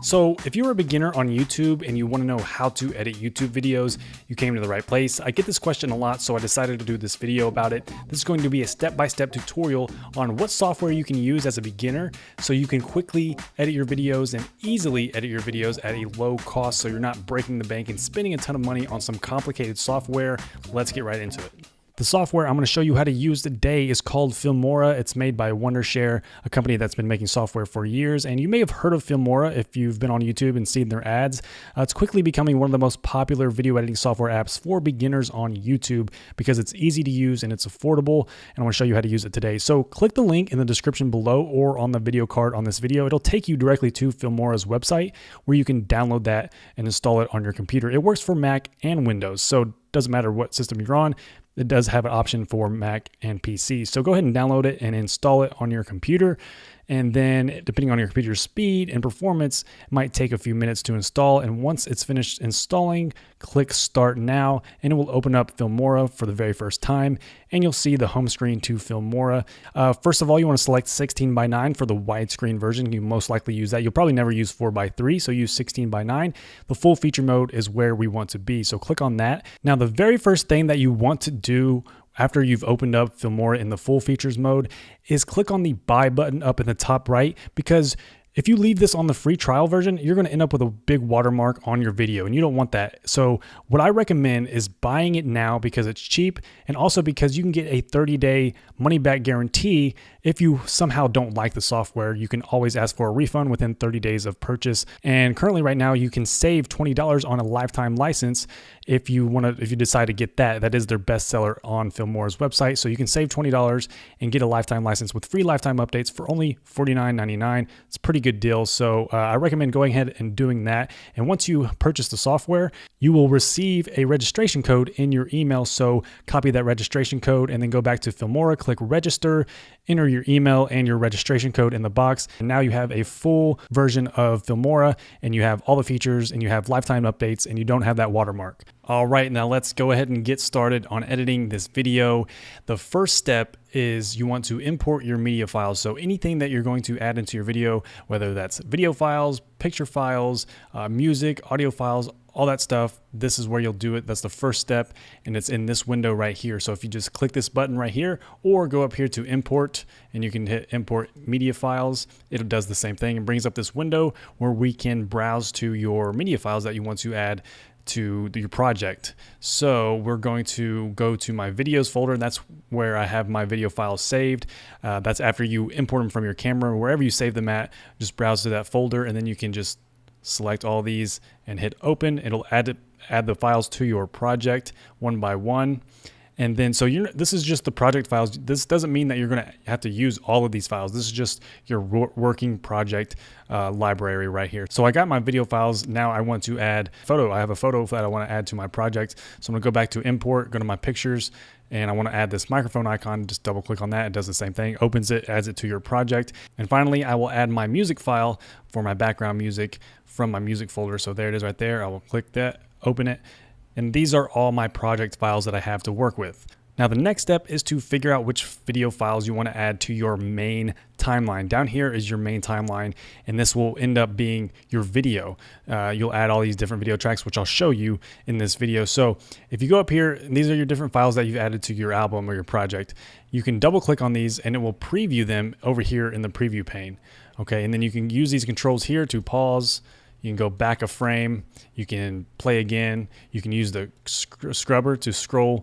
So if you're a beginner on YouTube and you want to know how to edit YouTube videos, you came to the right place. I get this question a lot, so I decided to do this video about it. This is going to be a step-by-step tutorial on what software you can use as a beginner so you can quickly edit your videos and easily edit your videos at a low cost so you're not breaking the bank and spending a ton of money on some complicated software. Let's get right into it. The software I'm going to show you how to use today is called Filmora. It's made by Wondershare, a company that's been making software for years. And you may have heard of Filmora if you've been on YouTube and seen their ads. It's quickly becoming one of the most popular video editing software apps for beginners on YouTube because it's easy to use and it's affordable. And I want to show you how to use it today. So click the link in the description below or on the video card on this video. It'll take you directly to Filmora's website where you can download that and install it on your computer. It works for Mac and Windows, so it doesn't matter what system you're on. It does have an option for Mac and PC. So go ahead and download it and install it on your computer. And then depending on your computer's speed and performance, it might take a few minutes to install. And once it's finished installing, click Start Now, and it will open up Filmora for the very first time. And you'll see the home screen to Filmora. First of all, you want to select 16:9 for the widescreen version. You most likely use that. You'll probably never use 4:3, so use 16:9. The full feature mode is where we want to be. So click on that. Now, the very first thing that you want to do after you've opened up Filmora in the full features mode is click on the buy button up in the top right, because if you leave this on the free trial version, you're going to end up with a big watermark on your video and you don't want that. So what I recommend is buying it now because it's cheap and also because you can get a 30-day money-back guarantee. If you somehow don't like the software, you can always ask for a refund within 30 days of purchase. And currently right now you can save $20 on a lifetime license if you decide to get that. That is their best seller on Filmora's website. So you can save $20 and get a lifetime license with free lifetime updates for only $49.99. It's a pretty good deal. So I recommend going ahead and doing that. And once you purchase the software, you will receive a registration code in your email. So copy that registration code and then go back to Filmora, click register, enter your email and your registration code in the box. And now you have a full version of Filmora and you have all the features and you have lifetime updates and you don't have that watermark. All right, now let's go ahead and get started on editing this video. The first step is you want to import your media files. So anything that you're going to add into your video, whether that's video files, picture files, music, audio files, all that stuff, this is where you'll do it. That's the first step, and it's in this window right here. So if you just click this button right here or go up here to import and you can hit import media files, it does the same thing and brings up this window where we can browse to your media files that you want to add to your project. So we're going to go to my videos folder, and that's where I have my video files saved. That's after you import them from your camera, wherever you save them at, just browse to that folder and then you can just select all these and hit open. It'll add the files to your project one by one. And then, so this is just the project files. This doesn't mean that you're going to have to use all of these files. This is just your working project library right here. So I got my video files. Now I want to add photo. I have a photo that I want to add to my project. So I'm going to go back to import, go to my pictures, and I want to add this microphone icon. Just double click on that. It does the same thing, opens it, adds it to your project. And finally, I will add my music file for my background music from my music folder. So there it is right there. I will click that, open it. And these are all my project files that I have to work with. Now, the next step is to figure out which video files you want to add to your main timeline. Down here is your main timeline, and this will end up being your video. You'll add all these different video tracks, which I'll show you in this video. So if you go up here, and these are your different files that you've added to your album or your project. You can double click on these and it will preview them over here in the preview pane. Okay, and then you can use these controls here to pause. You can go back a frame, you can play again, you can use the scrubber to scrub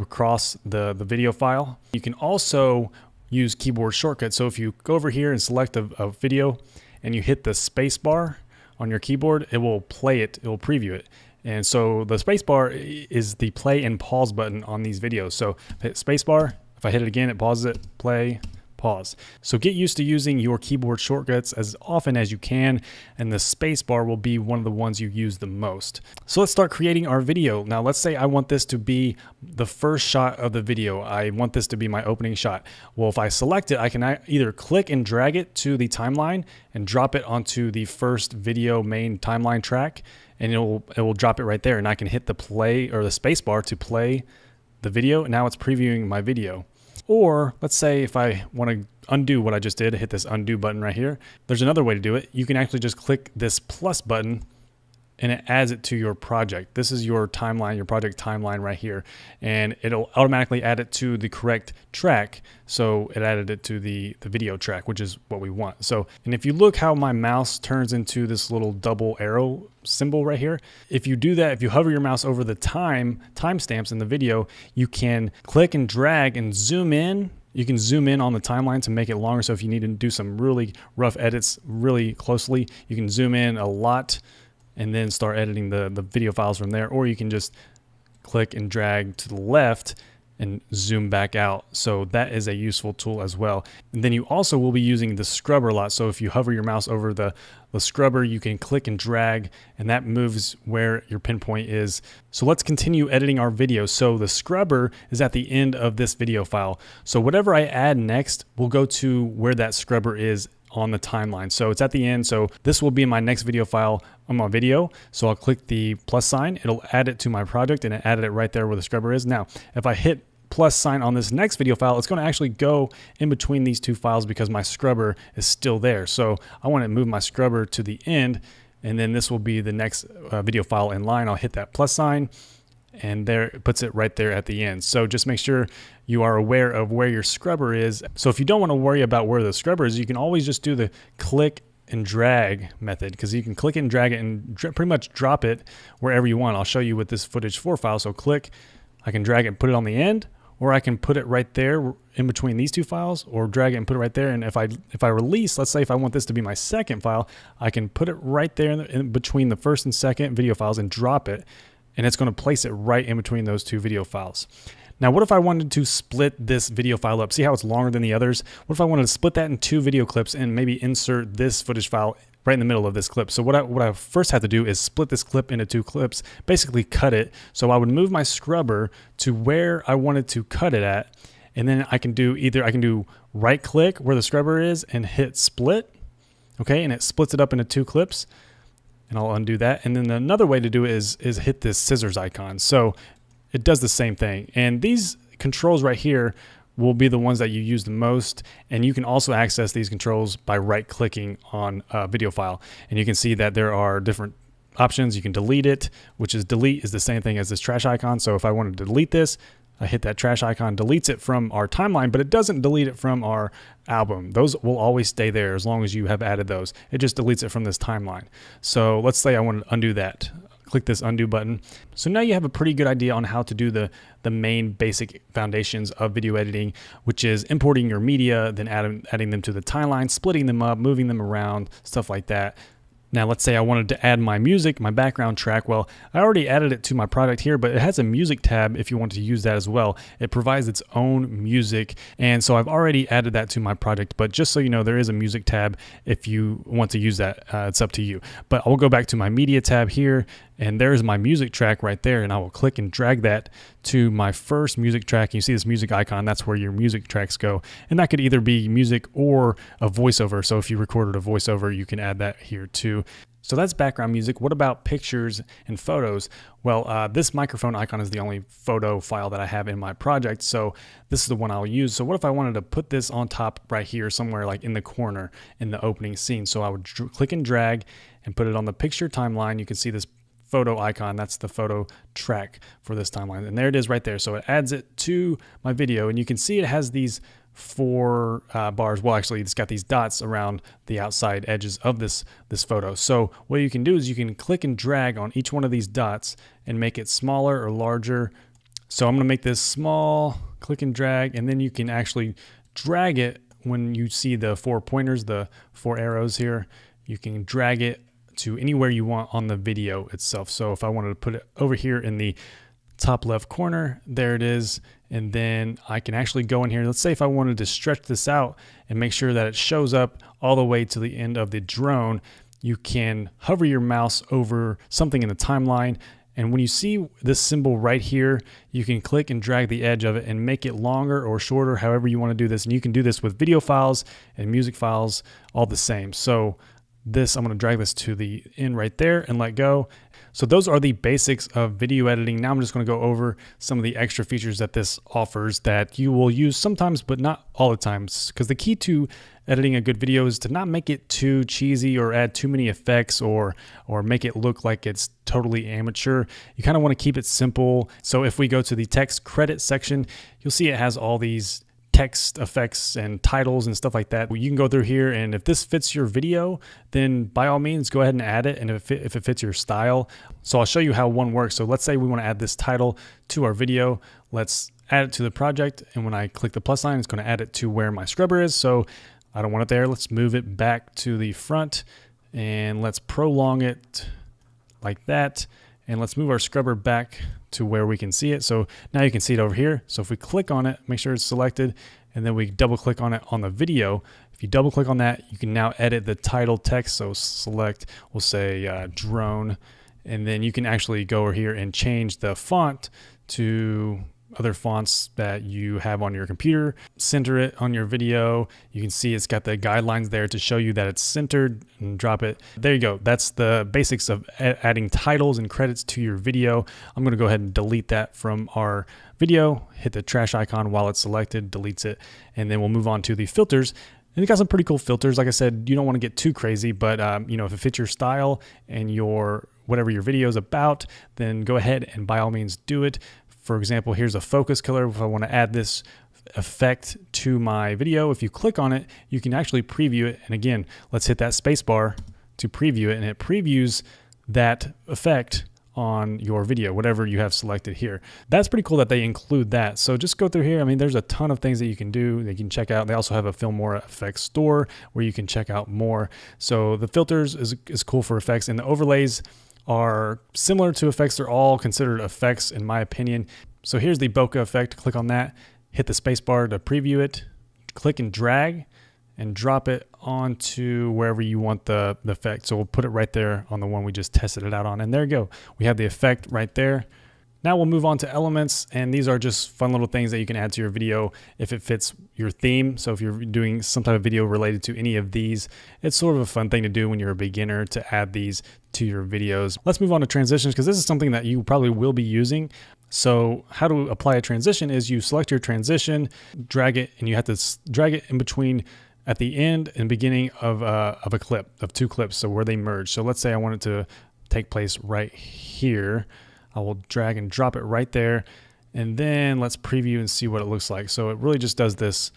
across the video file. You can also use keyboard shortcuts. So if you go over here and select a video and you hit the space bar on your keyboard, it will play it, it will preview it. And so the space bar is the play and pause button on these videos. So hit space bar, if I hit it again, it pauses it, play, pause. So get used to using your keyboard shortcuts as often as you can, and the space bar will be one of the ones you use the most. So let's start creating our video. Now let's say I want this to be the first shot of the video. I want this to be my opening shot. Well, if I select it, I can either click and drag it to the timeline and drop it onto the first video main timeline track, and it will drop it right there, and I can hit the play or the space bar to play the video. Now it's previewing my video. Or let's say if I want to undo what I just did, hit this undo button right here. There's another way to do it. You can actually just click this plus button and it adds it to your project. This is your timeline, your project timeline right here. And it'll automatically add it to the correct track. So it added it to the video track, which is what we want. So, and if you look how my mouse turns into this little double arrow symbol right here, if you do that, if you hover your mouse over the timestamps in the video, you can click and drag and zoom in. You can zoom in on the timeline to make it longer. So if you need to do some really rough edits really closely, you can zoom in a lot and then start editing the video files from there. Or you can just click and drag to the left and zoom back out. So that is a useful tool as well. And then you also will be using the scrubber a lot. So if you hover your mouse over the scrubber, you can click and drag and that moves where your pinpoint is. So let's continue editing our video. So the scrubber is at the end of this video file. So whatever I add next will go to where that scrubber is on the timeline. So it's at the end. So this will be my next video file on my video. So I'll click the plus sign, it'll add it to my project and it added it right there where the scrubber is. Now, if I hit plus sign on this next video file, it's going to actually go in between these two files because my scrubber is still there. So I want to move my scrubber to the end and then this will be the next video file in line. I'll hit that plus sign and there it puts it right there at the end. So just make sure you are aware of where your scrubber is. So if you don't want to worry about where the scrubber is, you can always just do the click and drag method, because you can click and drag it and pretty much drop it wherever you want. I'll show you with this footage 4 file. So click, I can drag it and put it on the end, or I can put it right there in between these two files, or drag it and put it right there. And if I release, let's say if I want this to be my second file, I can put it right there in between the first and second video files and drop it. And it's going to place it right in between those two video files. Now, what if I wanted to split this video file up? See how it's longer than the others? What if I wanted to split that in 2 video clips and maybe insert this footage file right in the middle of this clip? So what I first have to do is split this clip into 2 clips, basically cut it. So I would move my scrubber to where I wanted to cut it at. And then I can do right click where the scrubber is and hit split. Okay, and it splits it up into 2 clips. And I'll undo that. And then another way to do it is hit this scissors icon. So it does the same thing. And these controls right here will be the ones that you use the most. And you can also access these controls by right clicking on a video file. And you can see that there are different options. You can delete it, which is delete is the same thing as this trash icon. So if I wanted to delete this, I hit that trash icon, deletes it from our timeline, but it doesn't delete it from our album. Those will always stay there as long as you have added those. It just deletes it from this timeline. So let's say I want to undo that. Click this undo button. So now you have a pretty good idea on how to do the main basic foundations of video editing, which is importing your media, then adding them to the timeline, splitting them up, moving them around, stuff like that. Now, let's say I wanted to add my music, my background track. Well, I already added it to my project here, but it has a music tab if you want to use that as well. It provides its own music. And so I've already added that to my project, but just so you know, there is a music tab if you want to use that. It's up to you. But I'll go back to my media tab here, and there's my music track right there. And I will click and drag that to my first music track. You see this music icon, that's where your music tracks go. And that could either be music or a voiceover. So if you recorded a voiceover, you can add that here too. So that's background music. What about pictures and photos? Well, this microphone icon is the only photo file that I have in my project. So this is the one I'll use. So what if I wanted to put this on top right here, somewhere like in the corner in the opening scene? So I would click and drag and put it on the picture timeline. You can see this photo icon, that's the photo track for this timeline. And there it is right there. So it adds it to my video, and you can see it has these 4 bars. Well, actually it's got these dots around the outside edges of this photo. So what you can do is you can click and drag on each one of these dots and make it smaller or larger. So I'm going to make this small, click and drag, and then you can actually drag it when you see the 4 pointers, the 4 arrows here. You can drag it to anywhere you want on the video itself. So if I wanted to put it over here in the top left corner, there it is. And then I can actually go in here. Let's say if I wanted to stretch this out and make sure that it shows up all the way to the end of the drone, you can hover your mouse over something in the timeline. And when you see this symbol right here, you can click and drag the edge of it and make it longer or shorter, however you want to do this. And you can do this with video files and music files all the same. So this, I'm going to drag this to the end right there and let go. So those are the basics of video editing. Now I'm just going to go over some of the extra features that this offers that you will use sometimes, but not all the times. Because the key to editing a good video is to not make it too cheesy or add too many effects or make it look like it's totally amateur. You kind of want to keep it simple. So if we go to the text credit section, you'll see it has all these text effects and titles and stuff like that. You can go through here, and if this fits your video, then by all means go ahead and add it, and if it fits your style. So I'll show you how one works. So let's say we want to add this title to our video. Let's add it to the project, and when I click the plus sign, it's going to add it to where my scrubber is. So I don't want it there. Let's move it back to the front, and let's prolong it like that. And let's move our scrubber back to where we can see it. So now you can see it over here. So if we click on it, make sure it's selected, and then we double click on it on the video. If you double click on that, you can now edit the title text. So select, we'll say drone, and then you can actually go over here and change the font to other fonts that you have on your computer. Center it on your video. You can see it's got the guidelines there to show you that it's centered, and drop it. There you go. That's the basics of adding titles and credits to your video. I'm going to go ahead and delete that from our video. Hit the trash icon while it's selected, deletes it, and then we'll move on to the filters. And you got some pretty cool filters. Like I said, you don't want to get too crazy, but you know, if it fits your style and your whatever your video is about, then go ahead and by all means do it. For example, here's a focus color. If I want to add this effect to my video, if you click on it, you can actually preview it. And again, let's hit that space bar to preview it, and it previews that effect on your video, whatever you have selected here. That's pretty cool that they include that. So just go through here. I mean, there's a ton of things that you can do, that you can check out. They also have a Filmora effects store where you can check out more. So the filters is cool for effects, and the overlays are similar to effects. They're all considered effects in my opinion. So here's the bokeh effect. Click on that, hit the space bar to preview it, click and drag and drop it onto wherever you want the effect. So we'll put it right there on the one we just tested it out on, and there you go. We have the effect right there. Now we'll move on to elements, and these are just fun little things that you can add to your video if it fits your theme. So if you're doing some type of video related to any of these, it's sort of a fun thing to do when you're a beginner, to add these to your videos. Let's move on to transitions, because this is something that you probably will be using. So how to apply a transition is you select your transition, drag it, and you have to drag it in between at the end and beginning of a clip, of two clips, so where they merge. So let's say I want it to take place right here. I will drag and drop it right there, and then let's preview and see what it looks like. So it really just does this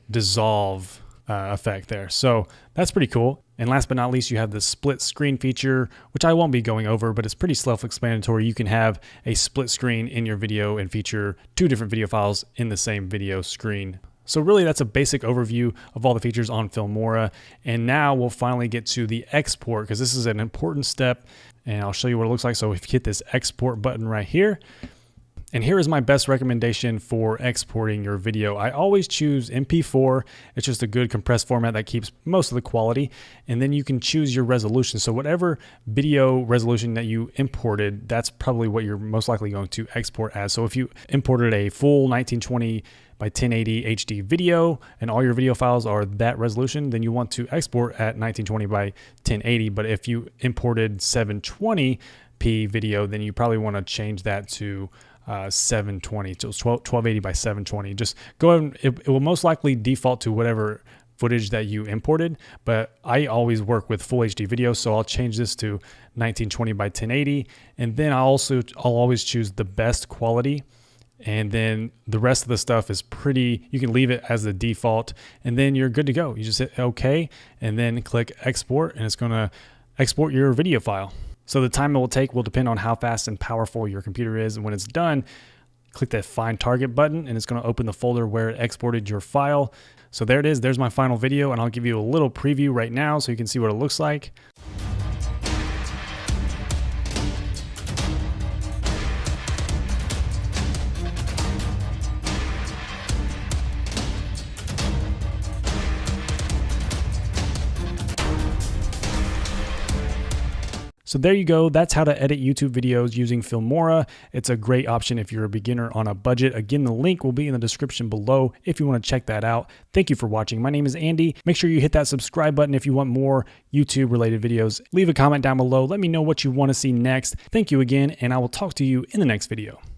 dissolve effect there. So that's pretty cool. And last but not least, you have the split screen feature, which I won't be going over, but it's pretty self-explanatory. You can have a split screen in your video and feature two different video files in the same video screen. So really, that's a basic overview of all the features on Filmora. And now we'll finally get to the export, because this is an important step, and I'll show you what it looks like. So if you hit this export button right here, and here is my best recommendation for exporting your video. I always choose MP4. It's just a good compressed format that keeps most of the quality. And then you can choose your resolution. So whatever video resolution that you imported, that's probably what you're most likely going to export as. So if you imported a full 1920 by 1080 HD video and all your video files are that resolution, then you want to export at 1920 by 1080. But if you imported 720p video, then you probably want to change that to 720, so 1280 by 720. Just go ahead and it will most likely default to whatever footage that you imported, but I always work with full HD video, so I'll change this to 1920 by 1080, and then I'll always choose the best quality. And then the rest of the stuff is pretty, you can leave it as the default, and then you're good to go. You just hit OK and then click export, and it's going to export your video file. So the time it will take will depend on how fast and powerful your computer is. And when it's done, click that Find Target button, and it's going to open the folder where it exported your file. So there it is. There's my final video, and I'll give you a little preview right now so you can see what it looks like. So there you go. That's how to edit YouTube videos using Filmora. It's a great option if you're a beginner on a budget. Again, the link will be in the description below if you want to check that out. Thank you for watching. My name is Andy. Make sure you hit that subscribe button if you want more YouTube related videos. Leave a comment down below. Let me know what you want to see next. Thank you again, and I will talk to you in the next video.